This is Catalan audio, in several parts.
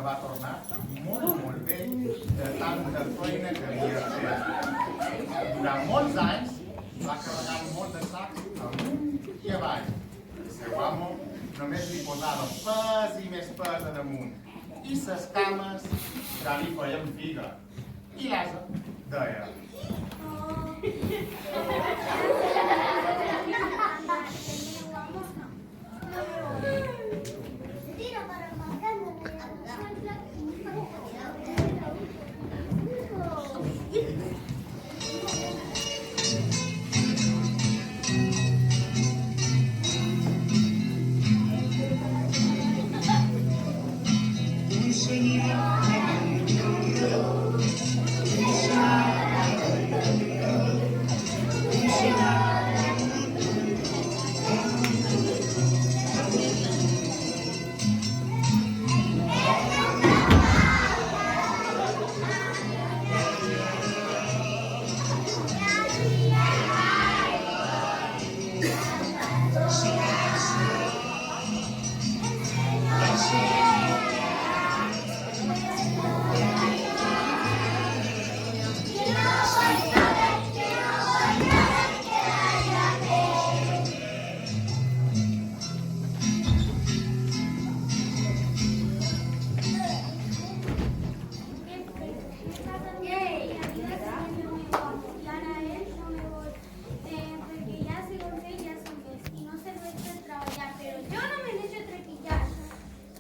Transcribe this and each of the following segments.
va tornar molt bé de tanta feina que havia fet. Durant molts anys va carregar molt de sacs amunt i avall. El seu amo només li posava pes i més pes a damunt. I ses cames ja li feien figa. I l'ase deia: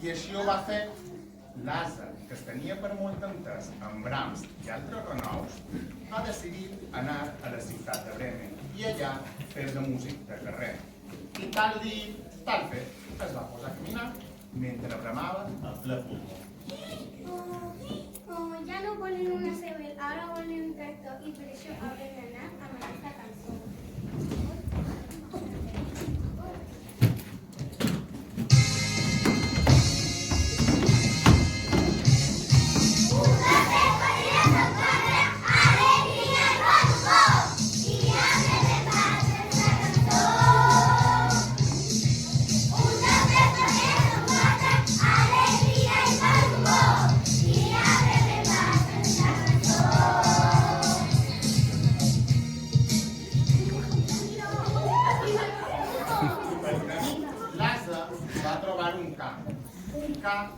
I així ho va fer l'ase, que es tenia per molt entès amb Brahms i altres renous, va decidir anar a la ciutat de Bremen i allà fer de músic de carrer. I tal dit, tal fet, es va posar a caminar mentre bramava a ple pulmó. Ja no volen una Sebel, ara volen un tractor i per això haurem d'anar amb aquesta cançó.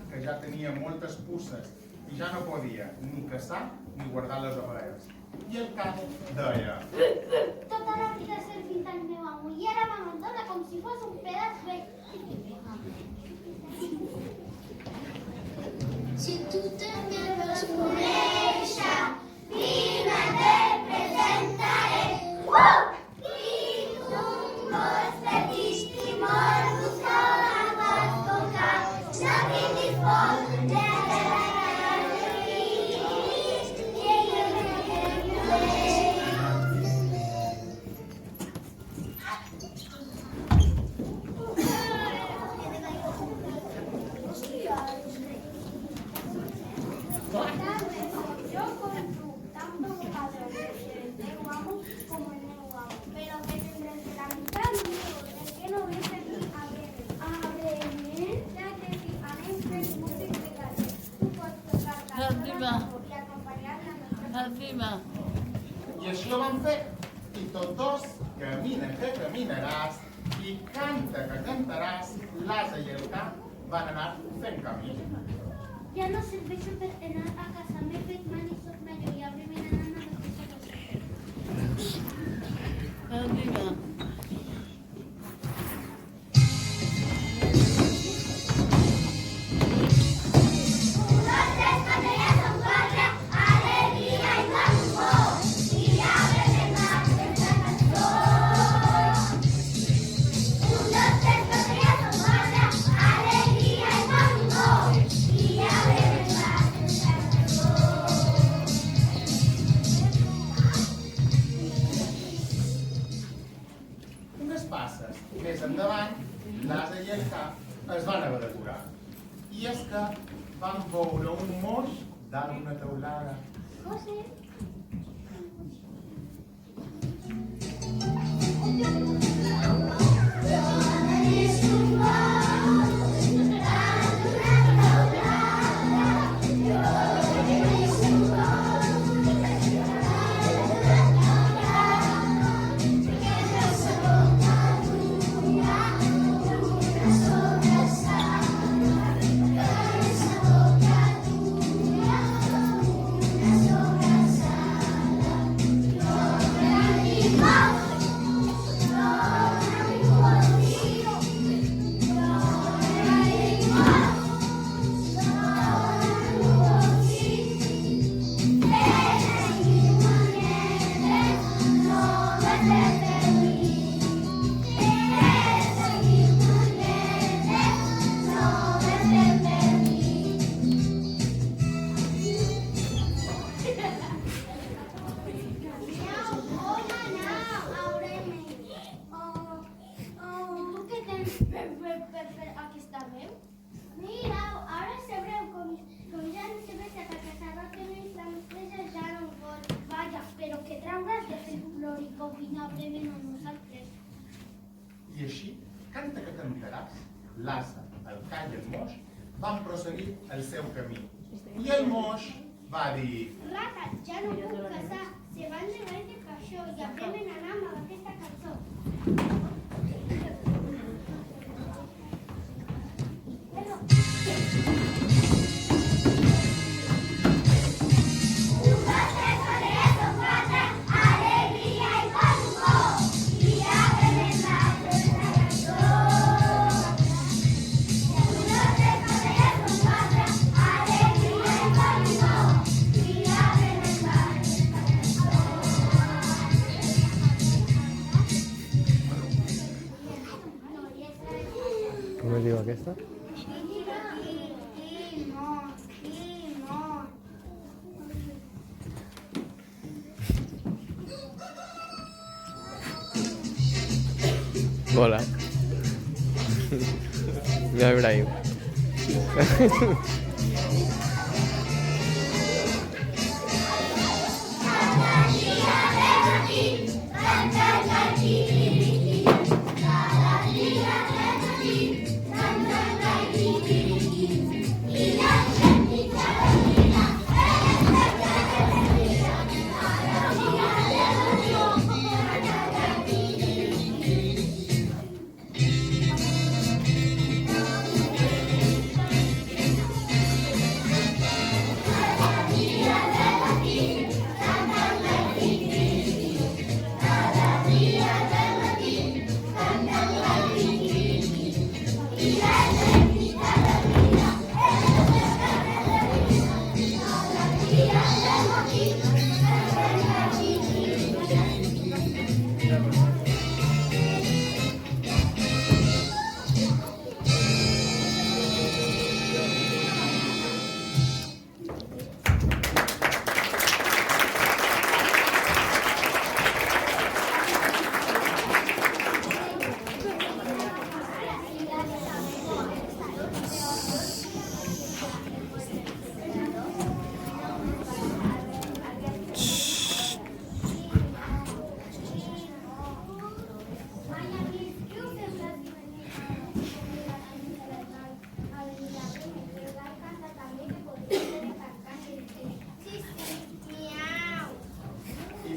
Que ja tenia moltes puces i ja no podia ni caçar ni guardar les ovelles. I el cap deia: tota la vida servint al meu amo i ara m'abandona com si fos un pedaç vell. Si tu també vols conèixer, vine, te presentaré. Tinc un gos petit i molt buscat. I així ho van fer, i tots dos, camina que caminaràs i canta que cantaràs, l'ase i el cap van anar fent camí. Ja no serveixo per anar a casa, m'he fet mal i soc major i hauré d'anar a la cosa. Més endavant, l'ase i el cap es van haver d'aturar. I és que van veure un moix dalt d'una teulada. José. vivim amb nosaltres. I així, canta que cantaràs, l'ase, el ca i el moix van proseguir el seu camí. I el moix va dir: Rata, ja no puc casar, se van de baix de caixó i apremen a anar amb aquesta cançó. Com es diu aquesta? Hola. Mira Ibrahim.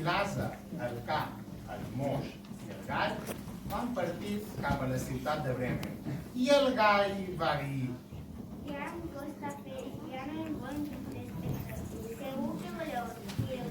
L'ase, el ca, el moix i el gall van partir cap a la ciutat de Bremen. I el gall va dir: Ja em costa fer, ja no em vol respecte. Segur que voleu dir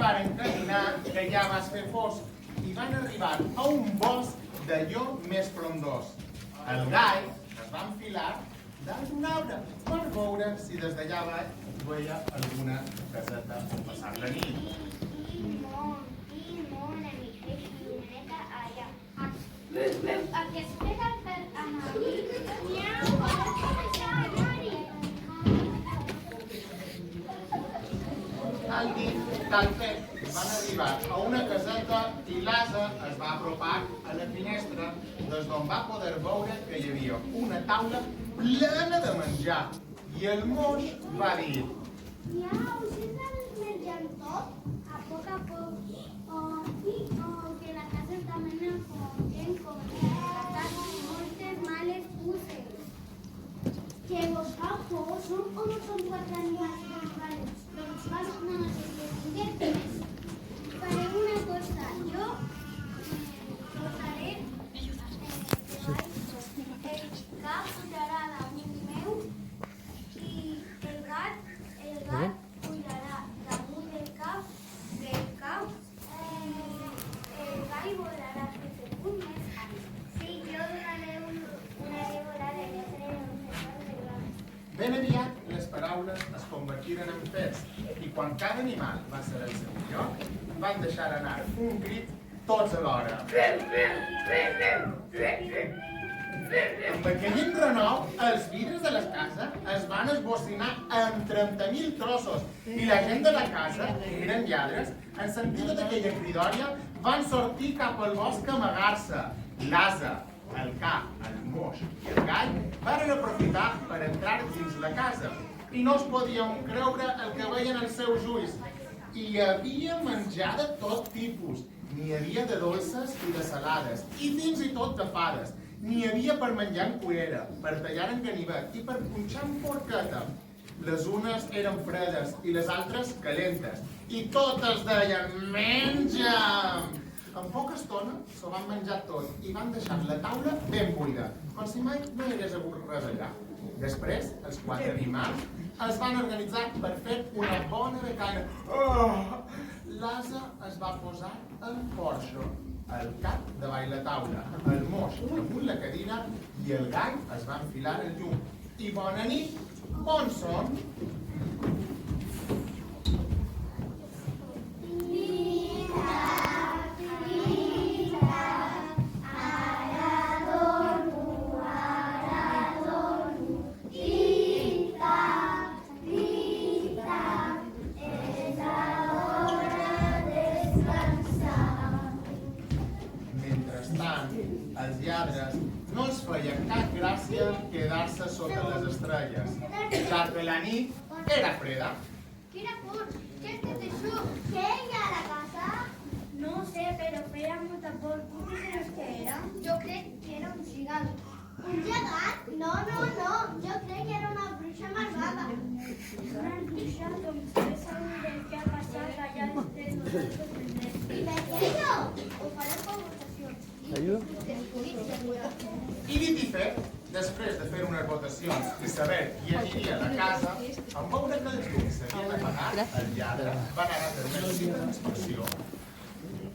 Varen caminar que ja va fer fosc i van arribar a un bosc d'allò més frondós. El gall es va enfilar dalt d'un arbre per veure si des d'allà baix veia alguna caseta on passar la nit. A que espera per anar-hi? Tal dit, tal fet, van arribar a una caseta i l'ase es va apropar a la finestra des d'on va poder veure que hi havia una taula plena de menjar. I el moix va dir: Miau, si estàs menjant tot? A poc, que la casa està mena com gent com moltes males puces. Que vos fa por, són o no són quatre animals normals? Doncs val una cosa més. Faré una cosa, jo posaré el cap pujarà damunt meu i el gat pujarà damunt del cap i el gall volarà sense punt més alt. Sí, jo donaré una volada Ben aviat les paraules es convertiren en fets i quan cada animal va saber el seu lloc, van deixar anar un crit tots alhora. Amb aquell renou, els vidres de les cases es van esbocinar en 30.000 trossos i la gent de la casa, que eren lladres, en sentir tota aquella cridòria, van sortir cap al bosc a amagar-se. L'ase, el ca, el moix i el gall van aprofitar per entrar dins la casa i no es podien creure el que veien els seus ulls. Hi havia menjar de tot tipus, n'hi havia de dolces i de salades, i fins i tot de fades. N'hi havia per menjar en cullera, per tallar en ganivet i per punxar en porqueta. Les unes eren fredes i les altres calentes, i totes deien menja'm! En poca estona s'ho van menjar tot i van deixar la taula ben buida, com si mai no hi hagués hagut res allà. Després, els 4 animals es van organitzar per fer una bona becana. Oh! L'ase es va posar el porxo, el cap davall la taula, el moix damunt la cadira i el gall es va enfilar el llum. I bona nit, bon son! Els lladres no els feia cap gràcia quedar-se sota les estrelles, ja que la nit era freda. Quina por! Què és això? Què hi ha a la casa? No sé, però feia molta por. Tu què creus que era? Jo crec que era un cigal. Un llegat? No. Jo crec que era una bruixa malvada. Una bruixa, doncs és el que ha passat allà entre nosaltres. I per què jo? Ho farem per votacions. I dit i fet, després de fer unes votacions i saber qui aniria a la casa, en veure que els llums s'havien apagat, el lladre va anar a fer una visita d'inspecció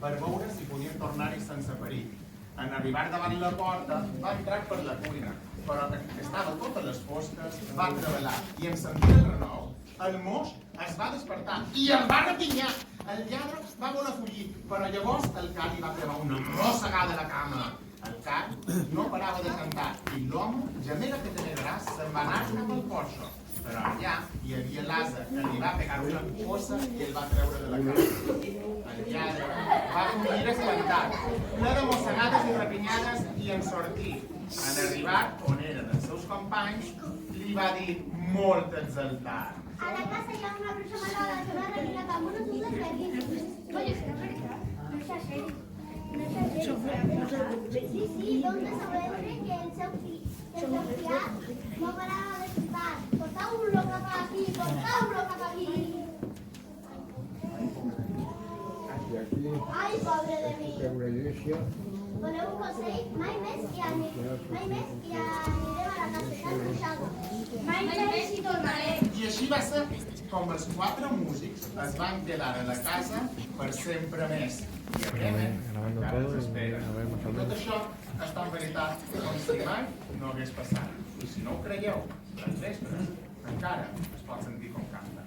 per veure si podien tornar-hi sense perill. En arribar davant la porta, va entrar per la cuina, però que estava totes les fosques, va treballar i en sentir el renou, el moix es va despertar i el va rapinyar. El lladre va voler fugir, però llavors el ca li va clavar una mossegada a la cama. El ca no parava de cantar i l'home, gemera que tenia gras, se'n va anar cap al porxo. Però allà hi havia l'ase que li va pegar una fossa i el va treure de la cama. El lladre va fugir espantat, ple de mossegades i rapinyades i en sortir. En arribar on eren els seus companys, li va dir molt exaltat: a la casa hi ha una bruixa malvada que va reunir amb unos nudos verdes. Oye, ¿será verdad? No es así. No es así. Sí, ¿dónde sabré que el seu fiat no parava de citar? Portau-lo cap aquí, portau-lo cap aquí. Ai, pobre de mi. Voleu un consell? Mai més i anirem a la casa que han bruixat. Mai més i tornarem. I així va ser com els 4 músics es van quedar a la casa per sempre més. I a Bremen encara ens esperen. I tot això està en veritat com si mai no hagués passat. I si no ho creieu, les vespres encara es pot sentir com canta.